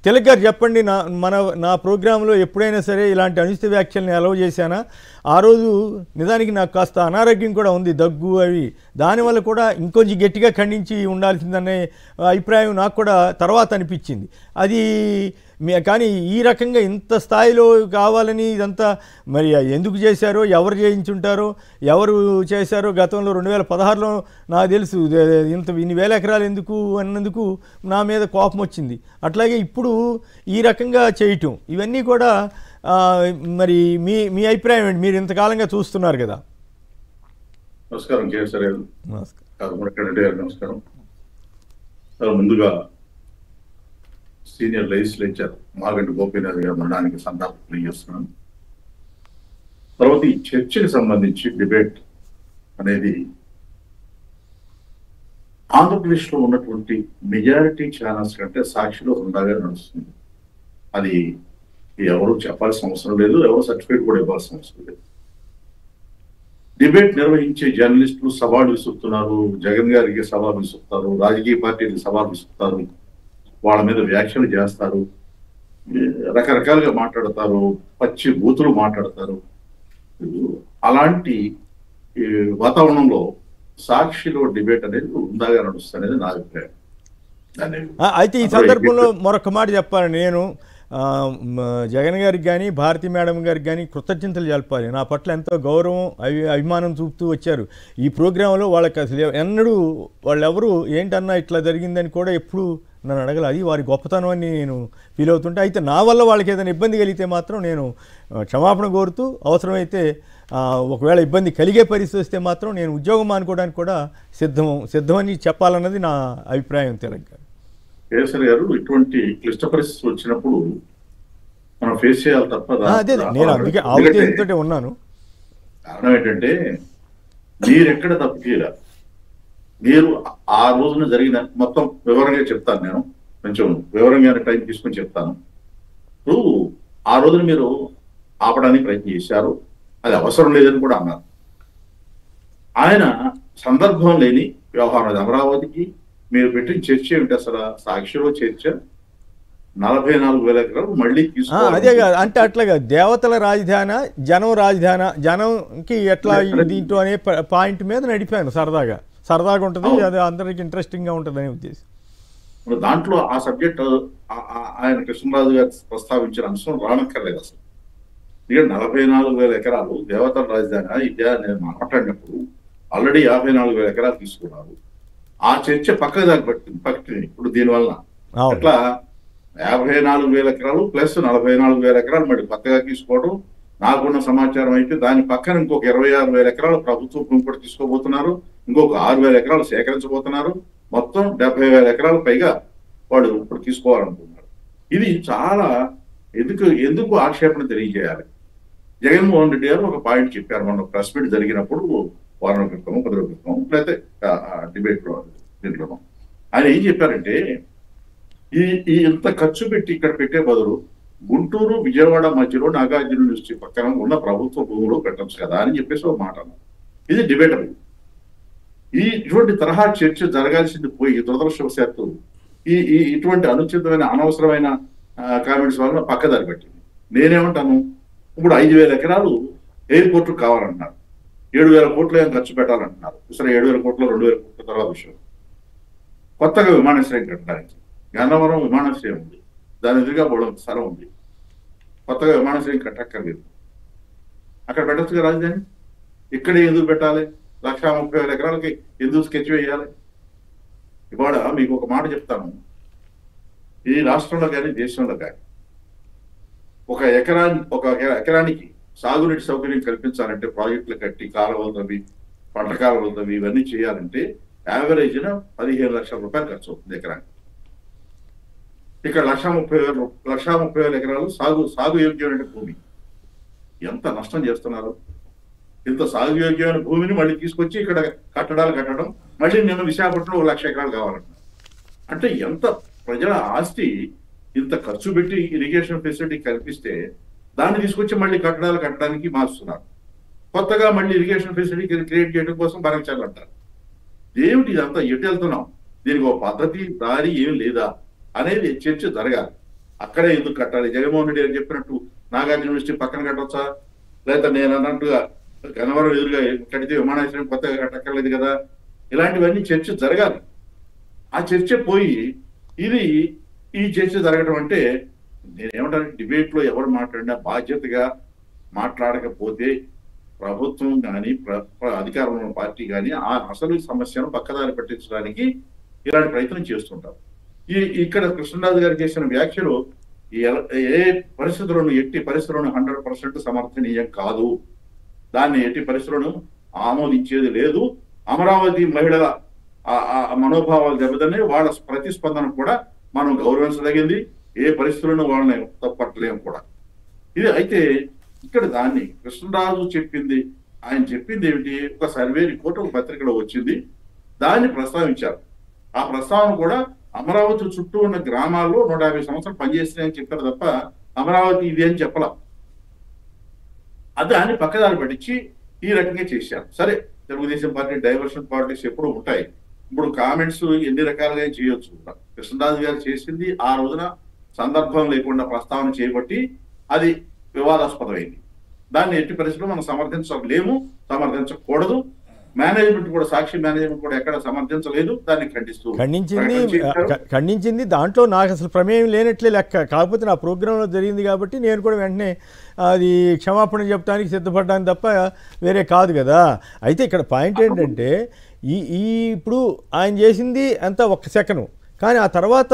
తిలక్ గారు చెప్పండి, నా ప్రోగ్రాంలో ఎప్పుడైనా సరే ఇలాంటి అనుచిత వ్యాఖ్యల్ని అలౌ చేశానా? ఆ రోజు నిజానికి నాకు కాస్త అనారోగ్యం కూడా ఉంది, దగ్గు అవి, దానివల్ల కూడా ఇంకొంచెం గట్టిగా ఖండించి ఉండాల్సిందనే అభిప్రాయం నాకు కూడా తర్వాత అనిపించింది. అది కానీ ఈ రకంగా ఇంత స్థాయిలో కావాలని ఇదంతా మరి ఎందుకు చేశారో, ఎవరు చేయించుంటారో, ఎవరు చేశారో, గతంలో 2016లో నాకు తెలుసు ఇన్ని వేల ఎకరాలు ఎందుకు అన్నందుకు నా మీద కోపం వచ్చింది. అట్లాగే ఇప్పుడు ఈ రకంగా చేయటం ఇవన్నీ కూడా మరి మీ అభిప్రాయం ఏంటి? మీరు ఇంతకాలంగా చూస్తున్నారు కదా. నమస్కారం కేసర్ గారు. నమస్కారం. ముందుగా సీనియర్ లెజిస్లేచర్ మాగంటి గోపీనాథ్ గారు మరణానికి సంతాపం తెలియజేస్తున్నాను. తర్వాత ఈ చర్చకి సంబంధించి డిబేట్ అనేది ఆంధ్రప్రదేశ్ లో ఉన్నటువంటి మెజారిటీ ఛానల్స్ కంటే సాక్షిలో హుందాగా నడుస్తుంది. అది ఎవరు చెప్పాల్సిన అవసరం లేదు, ఎవరు సర్టిఫికేట్ కూడా ఇవ్వాల్సిన అవసరం లేదు. డిబేట్ నిర్వహించే జర్నలిస్టులు సవాళ్ళు విసురుతున్నారు, జగన్ గారికి సవాళ్ళు విసురుతారు, రాజకీయ పార్టీలకు సవాళ్ళు విసురుతారు, వాళ్ళ మీద వ్యాఖ్యలు చేస్తారు, రకరకాలుగా మాట్లాడతారు, పచ్చి బూతులు మాట్లాడతారు. అలాంటి వాతావరణంలో సాక్షిలో డిబేట్ అనేది ఉందాగా నడుస్తుంది అనేది నా అభిప్రాయం. అయితే ఈ సందర్భంలో మరొక మాట చెప్పాలి. నేను జగన్ గారికి కానీ భారతి మేడం గారికి కానీ కృతజ్ఞతలు తెలపాలి. నా పట్ల ఎంతో గౌరవం అభిమానం చూపుతూ వచ్చారు. ఈ ప్రోగ్రాంలో వాళ్ళకి అసలు ఎన్నడూ వాళ్ళెవరూ ఏంటన్నా ఇట్లా జరిగిందని కూడా ఎప్పుడు నన్ను అడగల. అది వారి గొప్పతనం అని నేను ఫీల్ అవుతుంటే, అయితే నా వల్ల వాళ్ళకి ఏదైనా ఇబ్బంది కలిగితే మాత్రం నేను క్షమాపణ కోరుతూ, అవసరమైతే ఒకవేళ ఇబ్బంది కలిగే పరిస్థితి వస్తే మాత్రం నేను ఉద్యోగం మానుకోవడానికి కూడా సిద్ధమని చెప్పాలన్నది నా అభిప్రాయం. తెలంగాణ కేసరి గారు, ఇటువంటి క్లిష్ట పరిస్థితులు వచ్చినప్పుడు మనం ఫేస్ చేయాలి తప్ప అదే నేను అందుకే ఆలోచనతోటే ఉన్నాను. కారణం ఏంటంటే మీరెక్కడ తప్పు చేయరా, మీరు ఆ రోజున జరిగిన మొత్తం వివరంగా చెప్తాను. నేను కొంచెం వివరంగా టైం తీసుకొని చెప్తాను. ఇప్పుడు ఆ రోజున మీరు ఆపడానికి ప్రయత్నం చేశారు, అది అవసరం లేదని కూడా అన్నారు. ఆయన సందర్భం లేని వ్యవహారం అది. అమరావతికి మీరు పెట్టిన చర్చ ఏమిటి అసలు? సాక్షిలో చర్చ 44,000 ఎకరాలు మళ్ళీ తీసుకోవాలి. అదే కాదు అంటే అట్లాగా దేవతల రాజధాని, జనం రాజధాని, జనంకి ఎట్లా దీంట్లో అనే పాయింట్ మీద నడిపాను. సరదాగా ఉంటుంది, అది అందరికి ఇంట్రెస్టింగ్ గా ఉంటుంది అనే ఉద్దేశం. దాంట్లో ఆ సబ్జెక్ట్ ఆయన కృష్ణరాజు గారు ప్రస్తావించిన అంశం రానక్కర్లేదు అసలు. ఇక 44,000 ఎకరాలు దేవతల రాజధాని ఇదే నేను మాట్లాడినప్పుడు ఆల్రెడీ 54,000 ఎకరాలు తీసుకున్నారు. ఆ చర్చ పక్కకు దాకా పట్టింది. ఇప్పుడు దీనివల్ల అట్లా 54,000 ఎకరాలు ప్లస్ 44,000 ఎకరాలు మరి కొత్తగా తీసుకోవడం. నాకున్న సమాచారం అయితే దాని పక్కన ఇంకొక 26,000 ఎకరాలు ప్రభుత్వం కూడా తీసుకోబోతున్నారు, ఇంకొక 6,000 ఎకరాలు సేకరించబోతున్నారు. మొత్తం 70,000 ఎకరాలు పైగా వాడు ఇప్పుడు తీసుకోవాలనుకున్నారు. ఇది చాలా ఎందుకు ఆక్షేపణ తెలియజేయాలి. జగన్మోహన్ రెడ్డి గారు ఒక పాయింట్ చెప్పారు మొన్న ప్రెస్ మీట్ జరిగినప్పుడు, వారం క్రితం 10 రోజుల క్రితం, లేకపోతే డిబేట్ లో దీంట్లో ఆయన ఏం చెప్పారంటే, ఈ ఇంత ఖర్చు పెట్టి ఇక్కడ పెట్టే బదులు గుంటూరు విజయవాడ మధ్యలో నాగార్జున యూనివర్సిటీ పక్కన ఉన్న ప్రభుత్వ భూములు పెట్టచ్చు కదా అని చెప్పేసి ఒక మాట అన్నారు. ఇది డిబేటబుల్. ఇటువంటి తరహా చర్చ జరగాల్సింది పోయి దురదృష్టవశాత్తు ఇటువంటి అనుచితమైన అనవసరమైన కామెంట్స్ వలన పక్కదారి పెట్టింది. నేనేమంటాను, ఇప్పుడు 5,000 ఎకరాలు ఎయిర్పోర్ట్ కావాలంటున్నారు, 7,000 కోట్లు ఏం ఖర్చు పెట్టాలంటున్నారు. సరే 7,000 కోట్లు 2,000 కోట్ల తర్వాత విషయం. కొత్తగా విమానాశ్రయం కట్టడానికి గన్నవరం విమానాశ్రయం ఉంది, దాని ఎదురుగా పోవడం స్థలం ఉంది. కొత్తగా విమానాశ్రయం కట్టక్కర్లేదు, అక్కడ పెట్టచ్చు రాజధాని. ఇక్కడే ఎందుకు పెట్టాలి? 130,000 ఎకరాలకి ఎందుకు స్కెచ్ వేయాలి? ఇవాళ మీకు ఒక మాట చెప్తాను, ఈ రాష్ట్రంలో కానీ దేశంలో కానీ ఒక ఎకరానికి సాగునీటి సౌకర్యం కల్పించాలంటే, ప్రాజెక్టులు కట్టి కాలువలు తవ్వి పంట కాలువలు తవ్వి ఇవన్నీ చేయాలంటే యావరేజ్న 15 లక్షల రూపాయలు ఖర్చు అవుతుంది ఎకరానికి. ఇక్కడ 1,30,000 ఎకరాలు సాగు యోగ్యమైన భూమి. ఎంత నష్టం చేస్తున్నారు? ఇంత సాగు యోగ్యమైన భూమిని మళ్ళీ తీసుకొచ్చి ఇక్కడ కట్టడాలు కట్టడం, మళ్ళీ నేను విశాఖపట్నంలో 1,00,000 ఎకరాలు కావాలంటున్నాను. అంటే ఎంత ప్రజల ఆస్తి ఇంత ఖర్చు పెట్టి ఇరిగేషన్ ఫెసిలిటీ కల్పిస్తే దాన్ని తీసుకొచ్చి మళ్ళీ కట్టడాలు కట్టడానికి మార్చుతున్నారు. కొత్తగా మళ్ళీ ఇరిగేషన్ ఫెసిలిటీ క్రియేట్ చేయడం కోసం భరించాలంటారు. ఏమిటి ఇదంతా? ఎటు వెళ్తున్నాం? దీనికి ఒక పద్ధతి దారి ఏం లేదా అనేది చర్చ జరగాలి. అక్కడే ఎందుకు కట్టాలి? జగన్మోహన్ రెడ్డి గారు చెప్పినట్టు నాగార్జున యూనివర్సిటీ పక్కన కట్టవచ్చా? లేదా నేను అన్నట్టుగా గన్నవరం ఎదురుగా కడితే విమానాశ్రయం కొత్తగా కట్టక్కర్లేదు కదా? ఇలాంటివన్నీ చర్చ జరగాలి. ఆ చర్చ పోయి ఈ చర్చ జరగడం అంటే నేనేమంటాను, డిబేట్ లో ఎవరు మాట్లాడినా బాధ్యతగా మాట్లాడకపోతే ప్రభుత్వం కానీ అధికారంలో ఉన్న పార్టీ కానీ ఆ అసలు సమస్యను పక్కదారి పట్టించడానికి ఇలాంటి ప్రయత్నం చేస్తుంటారు. ఇక్కడ కృష్ణరాజు గారు చేసిన వ్యాఖ్యలు ఏ పరిస్థితులను ఎట్టి పరిస్థితులను 100% సమర్థనీయం కాదు. దాన్ని ఎట్టి పరిస్థితులను ఆమోదించేది లేదు. అమరావతి మహిళల మనోభావాలు దెబ్బతనే వాళ్ళ ప్రతిస్పందన కూడా మనం గౌరవించదగింది. ఏ పరిస్థితులను వాళ్ళని తప్పట్లేము కూడా. ఇది అయితే ఇక్కడ దాన్ని కృష్ణరాజు ఆయన చెప్పింది ఏమిటి? ఒక సర్వే రిపోర్ట్ ఒక పత్రికలో వచ్చింది, దాన్ని ప్రస్తావించారు. ఆ ప్రస్తావన కూడా అమరావతి చుట్టూ ఉన్న గ్రామాల్లో 150 సంవత్సరాలు పనిచేస్తున్నాయని చెప్పారు తప్ప అమరావతి ఇది అని చెప్పలా. దాన్ని పక్కదారి పట్టించి ఈ రకంగా చేశారు. సరే, తెలుగుదేశం పార్టీ డైవర్షన్ పాలిటిక్స్ ఎప్పుడు ఉంటాయి. ఇప్పుడు కామెంట్స్ ఎన్ని రకాలుగా చేయొచ్చు. కృష్ణరాజు గారు చేసింది ఆ రోజున సందర్భం లేకుండా ప్రస్తావన చేయబట్టి అది వివాదాస్పదమైంది. దాన్ని ఎట్టి పరిస్థితుల్లో మనం సమర్థించలేము, సమర్థించకూడదు. మేనేజ్మెంట్ కూడా, సాక్షి మేనేజ్మెంట్ కూడా ఎక్కడ సమర్థించలేదు. దాన్ని ఖండించింది. దాంట్లో నాకు అసలు ప్రమేయం లేనట్లే లెక్క. కాకపోతే నా ప్రోగ్రాంలో జరిగింది కాబట్టి నేను కూడా వెంటనే అది క్షమాపణ చెప్పడానికి సిద్ధపడ్డాను తప్ప వేరే కాదు కదా. అయితే ఇక్కడ పాయింట్ ఏంటంటే ఇప్పుడు ఆయన చేసింది అంతా 1 సెకను, కానీ ఆ తర్వాత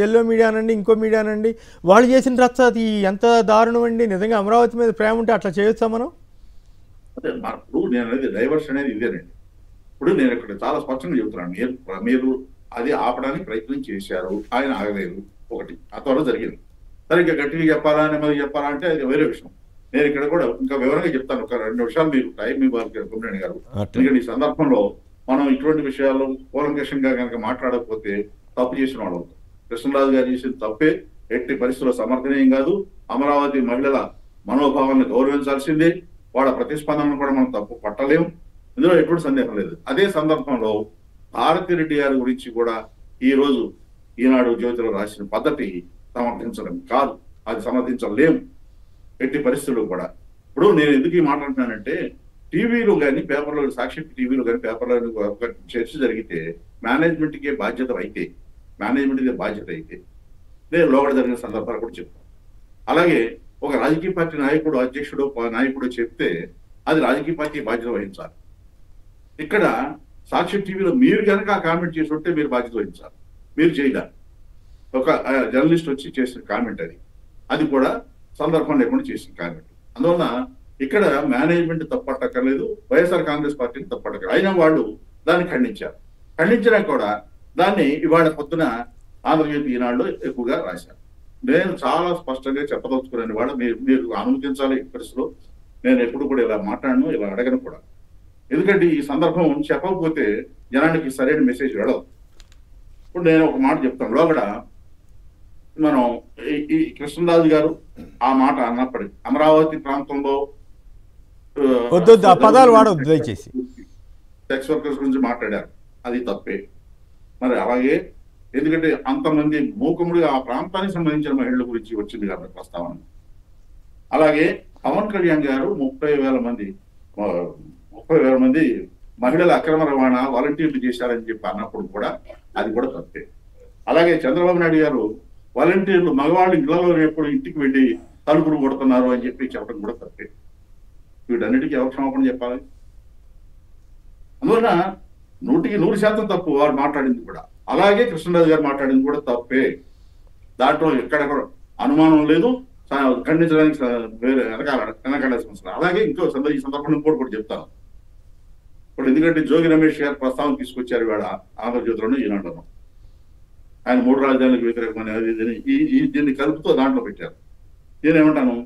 ఎల్లో మీడియా అనండి, ఇంకో మీడియా అనండి, వాళ్ళు చేసిన రచ్చ అది ఎంత దారుణం అండి. నిజంగా అమరావతి మీద ప్రేమ ఉంటే అట్లా చేయొచ్చా మనం? అదే ఇప్పుడు నేను అనేది డైవర్షన్ అనేది ఇదేనండి. ఇప్పుడు నేను ఇక్కడ చాలా స్పష్టంగా చెబుతున్నాను, మీరు అది ఆపడానికి ప్రయత్నం చేశారు, ఆయన ఆగలేదు. ఒకటి ఆ త్వరలో జరిగింది. సరే, ఇంకా గట్టిగా చెప్పాలా, నెమ్మది చెప్పాలా అంటే అది వేరే విషయం. నేను ఇక్కడ కూడా ఇంకా వివరంగా చెప్తాను. ఒక 2 నిమిషాలు మీరు టైం ఇవ్వాలి కుమ్మరేణి గారు. ఎందుకంటే ఈ సందర్భంలో మనం ఇటువంటి విషయాలు కూలంకషంగా కనుక మాట్లాడకపోతే తప్పు చేసిన వాళ్ళు. కృష్ణరాజు గారు చేసిన తప్పే, ఎట్టి పరిస్థితుల్లో సమర్థనీయం కాదు. అమరావతి మహిళల మనోభావాన్ని గౌరవించాల్సిందే. వాళ్ళ ప్రతిస్పందనను కూడా మనం తప్పు పట్టలేము, ఇందులో ఎటువంటి సందేహం లేదు. అదే సందర్భంలో భారతిరెడ్డి గారి గురించి కూడా ఈ రోజు ఈనాడు జ్యోతిలో రాసిన పద్ధతి సమర్థించడం కాదు, అది సమర్థించలేము ఎట్టి పరిస్థితుల్లో కూడా. ఇప్పుడు నేను ఎందుకు మాట్లాడుతున్నానంటే, టీవీలో కానీ పేపర్లో, సాక్షి టీవీలో కానీ పేపర్లో ఒక చర్చ జరిగితే మేనేజ్మెంట్కే బాధ్యత అయితే, నేను లోగడ జరిగిన సందర్భాలు కూడా చెప్తాను. అలాగే ఒక రాజకీయ పార్టీ నాయకుడు, నాయకుడు చెప్తే అది రాజకీయ పార్టీ బాధ్యత వహించాలి. ఇక్కడ సాక్షి టీవీలో మీరు కనుక ఆ కామెంట్ చేసి ఉంటే మీరు బాధ్యత వహించాలి. మీరు చేయలేదు. ఒక జర్నలిస్ట్ వచ్చి చేసిన కామెంట్ అది కూడా సందర్భం లేకుండా చేసిన కామెంట్. అందువల్ల ఇక్కడ మేనేజ్మెంట్ తప్పట్టక్కర్లేదు, వైఎస్ఆర్ కాంగ్రెస్ పార్టీని తప్పట్టక్కర్లేదు. అయినా వాళ్ళు దాన్ని ఖండించినా కూడా దాన్ని ఇవాళ పొద్దున ఆంధ్రజ్యోతి ఈనాడులో ఎక్కువగా రాశారు. నేను చాలా స్పష్టంగా చెప్పదలుచుకున్నాను. వాళ్ళ మీరు అనుమతించాలి. పరిస్థితిలో నేను ఎప్పుడు కూడా ఇలా మాట్లాడను, ఇలా అడగను కూడా. ఎందుకంటే ఈ సందర్భం చెప్పకపోతే జనానికి సరైన మెసేజ్ వెళ్ళదు. ఇప్పుడు నేను ఒక మాట చెప్తాను. లోగడ మనం ఈ కృష్ణరాజు గారు ఆ మాట అన్నప్పటికీ అమరావతి ప్రాంతంలో పదాలు వాడవద్దు దయచేసి, సెక్స్ వర్కర్స్ గురించి మాట్లాడారు, అది తప్పే. మరి అలాగే ఎందుకంటే అంతమంది మూకుముడిగా ఆ ప్రాంతానికి సంబంధించిన మహిళల గురించి వచ్చింది కాబట్టి ప్రస్తావన. అలాగే పవన్ కళ్యాణ్ గారు 30,000 మంది మహిళల అక్రమ రవాణా వాలంటీర్లు చేశారని చెప్పి అన్నప్పుడు కూడా అది కూడా తప్పే. అలాగే చంద్రబాబు నాయుడు గారు వాలంటీర్లు మగవాళ్ళు ఇళ్లలో ఎప్పుడు ఇంటికి వెళ్ళి తలుపులు కొడుతున్నారు అని చెప్పి చెప్పడం కూడా తప్పే. వీటన్నిటికీ ఎవరు క్షమాపణ చెప్పాలి? అందువల్ల 100% తప్పు వారు మాట్లాడింది కూడా. అలాగే కృష్ణరాజు గారు మాట్లాడింది కూడా తప్పే. దాంట్లో ఎక్కడ అనుమానం లేదు, ఖండించడానికి వేరే వెనకాడాల్సిన అవసరం. అలాగే ఈ సందర్భంలో ఇంకోటి కూడా చెప్తాను. ఇప్పుడు ఎందుకంటే జోగి రమేష్ గారు ప్రస్తావన తీసుకొచ్చారు ఇవాళ ఆంధ్రజ్యోతిలోనూ ఈనాడులోనూ. ఆయన 3 రాజధానులకు వ్యతిరేకమైన దీన్ని కలుపుతూ దాంట్లో పెట్టారు. నేనేమంటాను,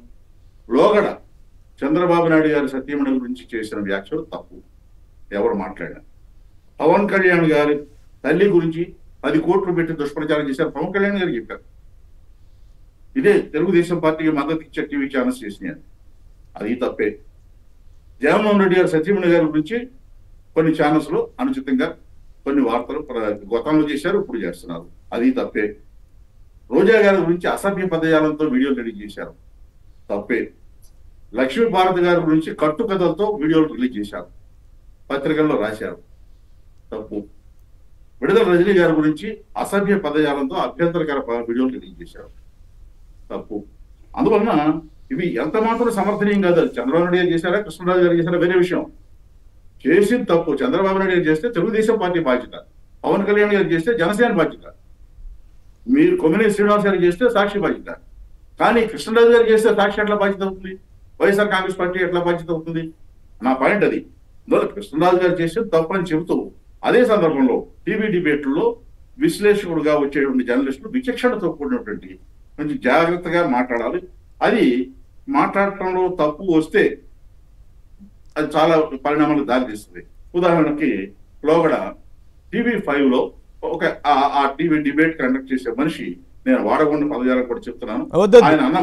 లోగడ చంద్రబాబు నాయుడు గారి సత్యమణి గురించి చేసిన వ్యాఖ్యలు తప్పు, ఎవరు మాట్లాడారు. పవన్ కళ్యాణ్ గారి తల్లి గురించి 10 కోట్లు పెట్టి దుష్ప్రచారం చేశారు, పవన్ కళ్యాణ్ గారు చెప్పారు. ఇదే తెలుగుదేశం పార్టీకి మద్దతు ఇచ్చే టీవీ ఛానల్స్ చేసినాయి, అది తప్పే. జగన్మోహన్ రెడ్డి గారు సత్యమణి గారి గురించి కొన్ని ఛానల్స్ లో అనుచితంగా కొన్ని వార్తలు గతంలో చేశారు, ఇప్పుడు చేస్తున్నారు, అది తప్పే. రోజా గారి గురించి అసభ్య పదజాలంతో వీడియోలు రిలీజ్ చేశారు, తప్పే. లక్ష్మీ భారతి గారి గురించి కట్టుకథలతో వీడియోలు రిలీజ్ చేశారు, పత్రికల్లో రాశారు, తప్పు. విడుదల రజనీ గారి గురించి అసభ్య పదజాలంతో అభ్యంతరకర వీడియోలు రిలీజ్ చేశారు, తప్పు. అందువలన ఇవి ఎంత మాత్రం సమర్థనీయం కాదు. అది చంద్రబాబు నాయుడు గారు చేశారా, కృష్ణరాజు గారు చేశారా వేరే విషయం. చేసిన తప్పు చంద్రబాబు నాయుడు గారు చేస్తే తెలుగుదేశం పార్టీ బాధ్యత, పవన్ కళ్యాణ్ గారు చేస్తే జనసేన బాధ్యత, మీరు కొమ్మినేని శ్రీనివాస్ గారు చేస్తే సాక్షి బాధ్యత. కానీ కృష్ణరాజు గారు చేస్తే సాక్షి ఎట్లా బాధ్యత అవుతుంది, వైఎస్ఆర్ కాంగ్రెస్ పార్టీ ఎట్లా బాధ్యత అవుతుంది? నా పాయింట్ అది. అందువల్ల కృష్ణరాజు గారు చేస్తే తప్పని చెబుతూ అదే సందర్భంలో టీవీ డిబేట్లలో విశ్లేషకుడుగా వచ్చేటువంటి జర్నలిస్టులు విచక్షణతో కూడినటువంటి కొంచెం జాగ్రత్తగా మాట్లాడాలి. అది మాట్లాడటంలో తప్పు వస్తే అది చాలా పరిణామాలకు దారితీస్తుంది. ఉదాహరణకి లోగడ TV5లో ఒక ఆ టీవీ డిబేట్ కండక్ట్ చేసే మనిషి, నేను వాడకుండా పదజాలం కూడా చెప్తున్నాను,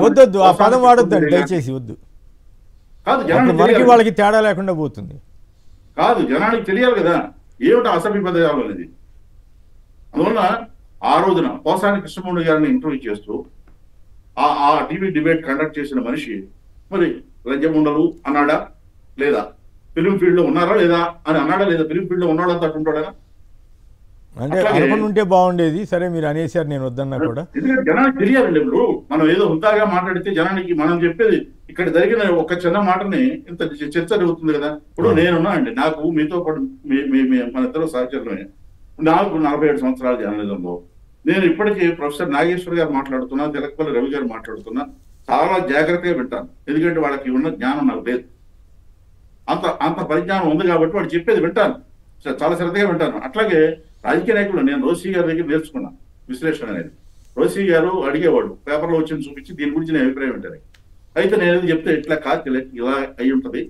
వద్దొద్దు ఆ పదం వాడొద్దండి దయచేసి, వద్దు. కాదు మనకి వాళ్ళకి తేడా లేకుండా పోతుంది. కాదు, జనానికి తెలియాలి కదా ఏమిటో అసభ్య పదజాలం అనేది. అందువల్ల ఆ రోజున పోసాని కృష్ణమూర్తి గారిని ఇంటర్వ్యూ చేస్తూ ఆ టీవీ డిబేట్ కండక్ట్ చేసిన మనిషి మరి లంజముండలు అన్నాడా లేదా, ఫిలిం ఫీల్డ్ లో ఉన్నారా లేదా అని అన్నాడా లేదా, ఫిలిం ఫీల్డ్ లో ఉన్నాడంతా అటుంటాడా? అంటే అనుకుని ఉంటే బాగుండేది. సరే మీరు అనేసారు, నేను వద్దన్నా కూడా. ఎందుకంటే జనానికి తెలియాలండి. ఇప్పుడు మనం ఏదో హుందాగా మాట్లాడితే జనానికి మనం చెప్పేది ఇక్కడ జరిగిన ఒక చిన్న మాటని ఇంత చర్చ జరుగుతుంది కదా. ఇప్పుడు నేనున్నా అండి, నాకు మీతో పాటు మన ఇద్దరు సహచరులమే, నాకు 47 సంవత్సరాల జర్నలిజంలో నేను ఇప్పటికీ ప్రొఫెసర్ నాగేశ్వర్ గారు మాట్లాడుతున్నా, తెలకపల్లి రవి గారు మాట్లాడుతున్నా చాలా జాగ్రత్తగా వింటాను. ఎందుకంటే వాళ్ళకి ఉన్న జ్ఞానం నాకు లేదు, అంత పరిజ్ఞానం ఉంది కాబట్టి వాడు చెప్పేది వింటాను, చాలా శ్రద్ధగా వింటాను. అట్లాగే రాజకీయ నాయకులు నేను రోసీ గారి దగ్గర నేర్చుకున్నా విశ్లేషణ అనేది. రోసీ గారు అడిగేవాడు, పేపర్లో వచ్చింది చూపించి దీని గురించి నేను అభిప్రాయం వింటాను. అయితే నేను చెప్తే ఇట్లా కాదు ఇలా అయి ఉంటుంది,